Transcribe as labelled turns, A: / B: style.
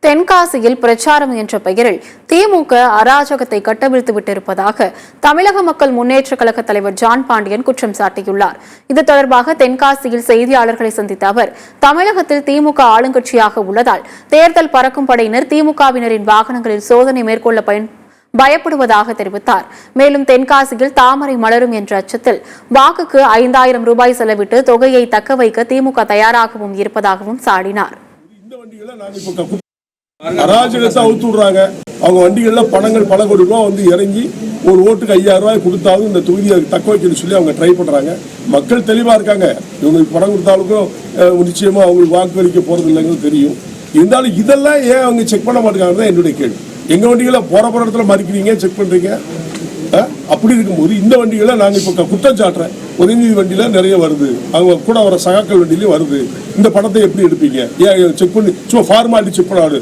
A: தென்காசியில் பிரச்சாரம் என்ற பெயரில் திமுக அராஜகத்தை கட்டவிழ்த்து விட்டிருப்பதாக தமிழக மக்கள் முன்னேற்றக் கழக தலைவர் ஜான் பாண்டியன் குற்றம் சாட்டியுள்ளார். இது தொடர்பாக தென்காசியில் செய்தியாளர்களை சந்தித்த அவர், தமிழகத்தில் திமுக ஆளுங்கட்சியாக உள்ளதால் தேர்தல் பறக்கும் படையினர் திமுகவினரின் வாகனங்களில் சோதனை மேற்கொள்ள பயப்படுவதாக தெரிவித்தார். மேலும் தென்காசியில் தாமரை மலரும் என்ற அச்சத்தில் வாக்குக்கு 5000 ரூபாய் செலவிட்டு தொகையை தக்க வைக்க திமுக தயாராகவும் இருப்பதாகவும் சாடினார்.
B: அராஜகத்தை அவுத்து விடுறாங்க. அவங்க வண்டிகள்ல பல கோடி ரூபாய் வந்து இறங்கி ஒரு ஓட்டுக்கு 5000 ரூபாய் கொடுத்தாலும் இந்த தொகுதியை தக்க வைக்கணும்னு சொல்லி அவங்க ட்ரை பண்றாங்க. மக்கள் தெளிவா இருக்காங்க. இவங்களுக்கு பணம் கொடுத்தாலும் நிச்சயமா அவங்களுக்கு வாக்களிக்க போறது இல்லைங்கிறது தெரியும். இருந்தாலும் இதெல்லாம் ஏன் அவங்க செக் பண்ண மாட்டேங்கிறாங்க என்னுடைய கேள்வி. எங்க வண்டிகளை போற இடத்துல மறிக்கிறீங்க, செக் பண்றீங்க. அப்படி இருக்கும்போது இந்த வண்டிகளை நாங்க இப்ப குற்றம் சாட்டுறேன். உதயநிதி வண்டியில நிறைய வருது, அவங்க கூட வர சகாக்கள் வண்டியிலயும் வருது. இந்த படத்தை எப்படி எடுப்பீங்க? ஏன் செக் பண்ணி சும்மா ஃபார்மாலிட்டி செக் பண்ணாது.